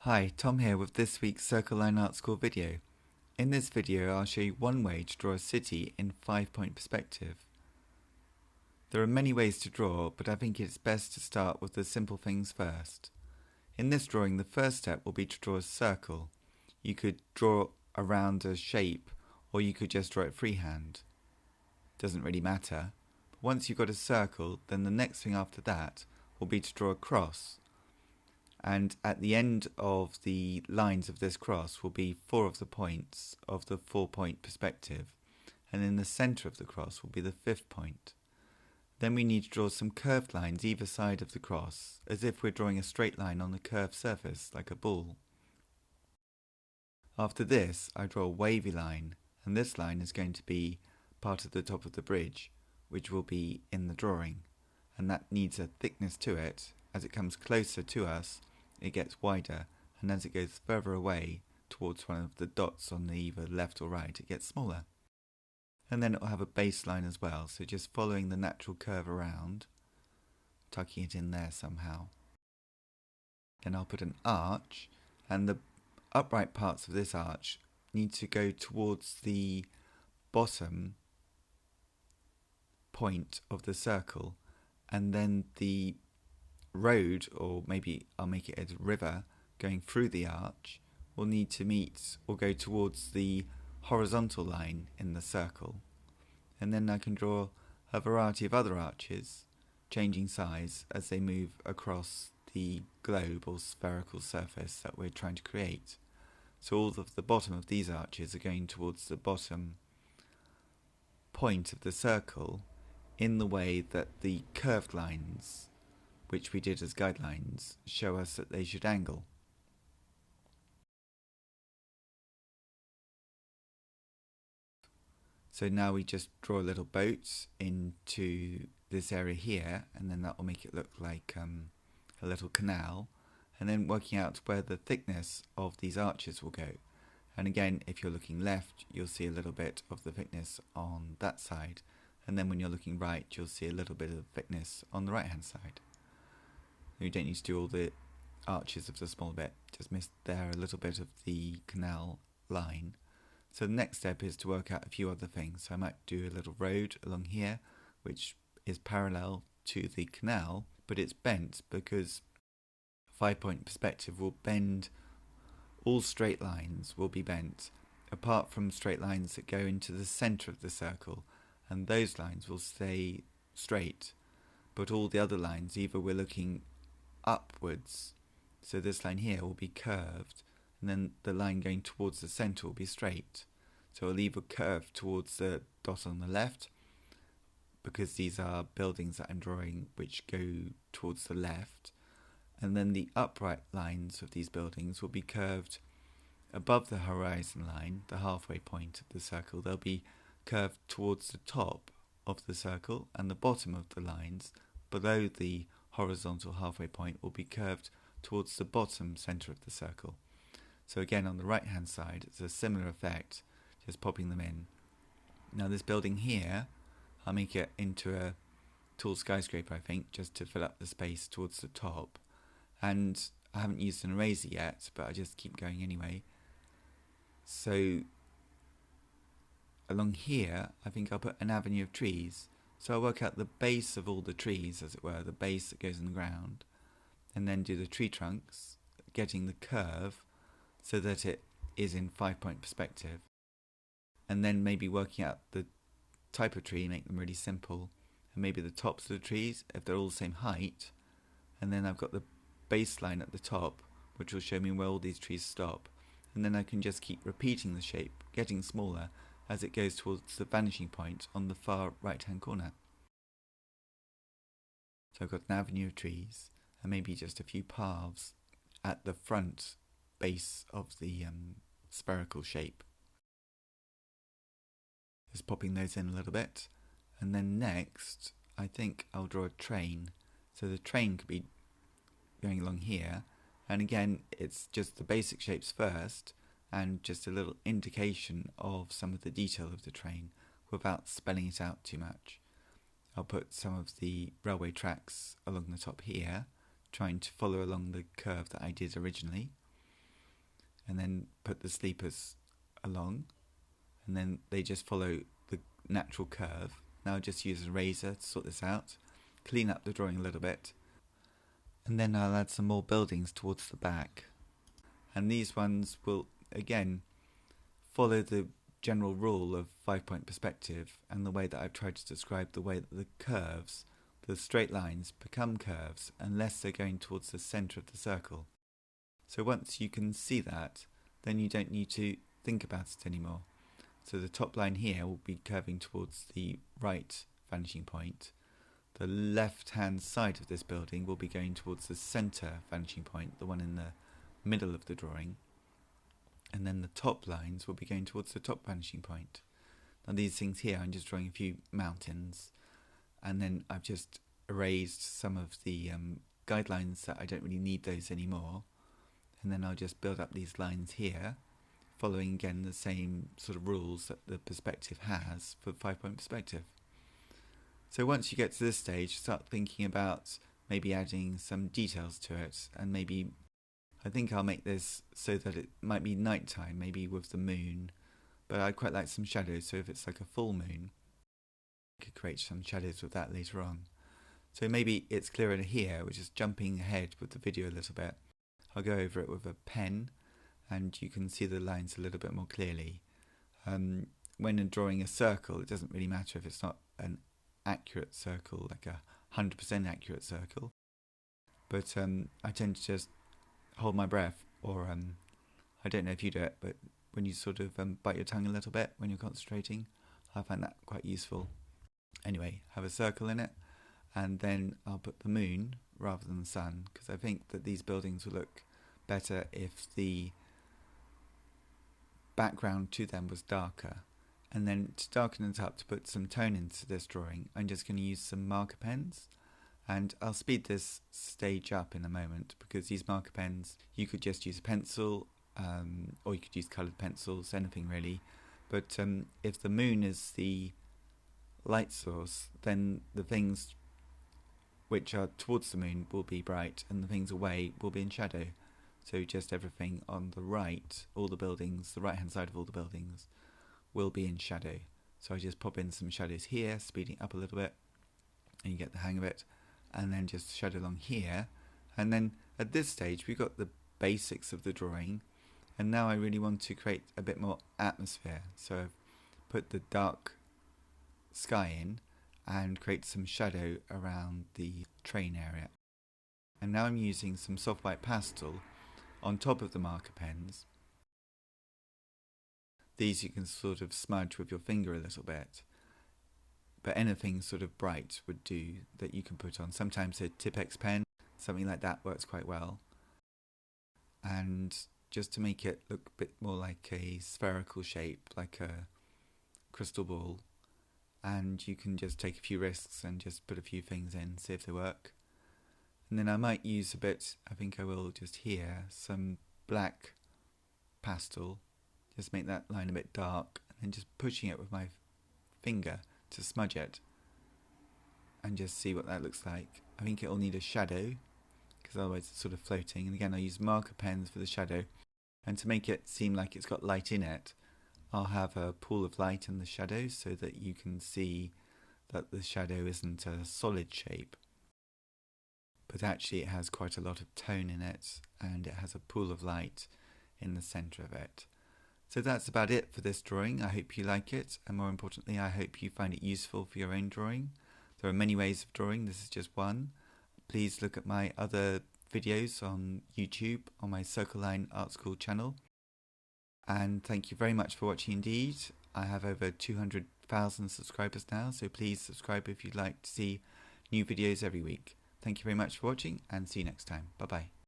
Hi, Tom here with this week's Circle Line Art School video. In this video I'll show you one way to draw a city in 5-point perspective. There are many ways to draw, but I think it's best to start with the simple things first. In this drawing the first step will be to draw a circle. You could draw around a shape or you could just draw it freehand. Doesn't really matter. But once you've got a circle, then the next thing after that will be to draw a cross. And at the end of the lines of this cross will be 4 of the points of the 4-point perspective, and in the centre of the cross will be the 5th point. Then we need to draw some curved lines either side of the cross, as if we're drawing a straight line on a curved surface like a ball. After this I draw a wavy line, and this line is going to be part of the top of the bridge, which will be in the drawing, and that needs a thickness to it. As it comes closer to us, it gets wider, and as it goes further away towards one of the dots on the either left or right, it gets smaller. And then it will have a baseline as well, so just following the natural curve around, tucking it in there somehow. Then I'll put an arch, and the upright parts of this arch need to go towards the bottom point of the circle, and then the road, or maybe I'll make it as a river going through the arch, will need to meet or go towards the horizontal line in the circle. And then I can draw a variety of other arches, changing size as they move across the globe or spherical surface that we're trying to create. So all of the bottom of these arches are going towards the bottom point of the circle in the way that the curved lines, which we did as guidelines, show us that they should angle. So now we just draw a little boat into this area here, and then that will make it look like a little canal, and then working out where the thickness of these arches will go. And again, if you're looking left, you'll see a little bit of the thickness on that side, and then when you're looking right, you'll see a little bit of thickness on the right hand side. You don't need to do all the arches of the small bit, just miss there a little bit of the canal line. So the next step is to work out a few other things. So I might do a little road along here, which is parallel to the canal, but it's bent because 5-point perspective will bend. All straight lines will be bent, apart from straight lines that go into the centre of the circle, and those lines will stay straight. But all the other lines, either we're looking upwards, so this line here will be curved, and then the line going towards the centre will be straight. So it'll either curve towards the dot on the left, because these are buildings that I'm drawing which go towards the left, and then the upright lines of these buildings will be curved above the horizon line, the halfway point of the circle. They'll be curved towards the top of the circle, and the bottom of the lines below the horizontal halfway point will be curved towards the bottom centre of the circle. So again, on the right hand side, it's a similar effect, just popping them in. Now this building here, I'll make it into a tall skyscraper, I think, just to fill up the space towards the top. And I haven't used an eraser yet, but I just keep going anyway. So along here, I think I'll put an avenue of trees. So I'll work out the base of all the trees, as it were, the base that goes in the ground, and then do the tree trunks, getting the curve so that it is in 5-point perspective. And then maybe working out the type of tree, make them really simple, and maybe the tops of the trees, if they're all the same height. And then I've got the baseline at the top, which will show me where all these trees stop. And then I can just keep repeating the shape, getting smaller, as it goes towards the vanishing point on the far right hand corner. So I've got an avenue of trees, and maybe just a few paths at the front base of the spherical shape. Just popping those in a little bit. And then next, I think I'll draw a train. So the train could be going along here, and again, it's just the basic shapes first, and just a little indication of some of the detail of the train without spelling it out too much. I'll put some of the railway tracks along the top here, trying to follow along the curve that I did originally. and then put the sleepers along, and then they just follow the natural curve. Now I'll just use a razor to sort this out, clean up the drawing a little bit, and then I'll add some more buildings towards the back. And these ones will again follow the general rule of 5-point perspective, and the way that I've tried to describe the way that the curves, the straight lines, become curves unless they're going towards the centre of the circle. So once you can see that, then you don't need to think about it anymore. So the top line here will be curving towards the right vanishing point. The left hand side of this building will be going towards the centre vanishing point, the one in the middle of the drawing. And then the top lines will be going towards the top vanishing point. Now these things here, I'm just drawing a few mountains, and then I've just erased some of the guidelines that I don't really need those anymore. And then I'll just build up these lines here, following again the same sort of rules that the perspective has for 5-point perspective. So once you get to this stage, start thinking about maybe adding some details to it, and maybe I think I'll make this so that it might be nighttime, maybe with the moon, but I'd quite like some shadows, so if it's like a full moon, I could create some shadows with that later on. So maybe it's clearer here, which is jumping ahead with the video a little bit. I'll go over it with a pen, and you can see the lines a little bit more clearly. When drawing a circle, it doesn't really matter if it's not an accurate circle, like a 100% accurate circle, but I tend to just hold my breath, or I don't know if you do it, but when you sort of bite your tongue a little bit when you're concentrating, I find that quite useful. Anyway, have a circle in it, and then I'll put the moon rather than the sun, because I think that these buildings will look better if the background to them was darker. And then to darken it up, to put some tone into this drawing, I'm just going to use some marker pens, and I'll speed this stage up in a moment, because these marker pens, you could just use a pencil, or you could use coloured pencils, anything really. But if the moon is the light source, then the things which are towards the moon will be bright, and the things away will be in shadow. So just everything on the right, all the buildings, the right hand side of all the buildings, will be in shadow. So I just pop in some shadows here, speeding up a little bit, and you get the hang of it, and then just shadow along here. And then at this stage we've got the basics of the drawing, and now I really want to create a bit more atmosphere. So I've put the dark sky in and create some shadow around the train area. And now I'm using some soft white pastel on top of the marker pens. These you can sort of smudge with your finger a little bit, but anything sort of bright would do that you can put on. Sometimes a Tipex pen, something like that, works quite well. And just to make it look a bit more like a spherical shape, like a crystal ball, and you can just take a few risks and just put a few things in, see if they work. And then I might use a bit, I think I will just here, some black pastel, just make that line a bit dark, and then just pushing it with my finger to smudge it, and just see what that looks like. I think it'll need a shadow, because otherwise it's sort of floating. And again, I use marker pens for the shadow, and to make it seem like it's got light in it, I'll have a pool of light in the shadow, so that you can see that the shadow isn't a solid shape, but actually it has quite a lot of tone in it, and it has a pool of light in the centre of it. So that's about it for this drawing. I hope you like it, and more importantly, I hope you find it useful for your own drawing. There are many ways of drawing, this is just one. Please look at my other videos on YouTube, on my Circle Line Art School channel. And thank you very much for watching indeed. I have over 200,000 subscribers now, so please subscribe if you'd like to see new videos every week. Thank you very much for watching, and see you next time. Bye bye.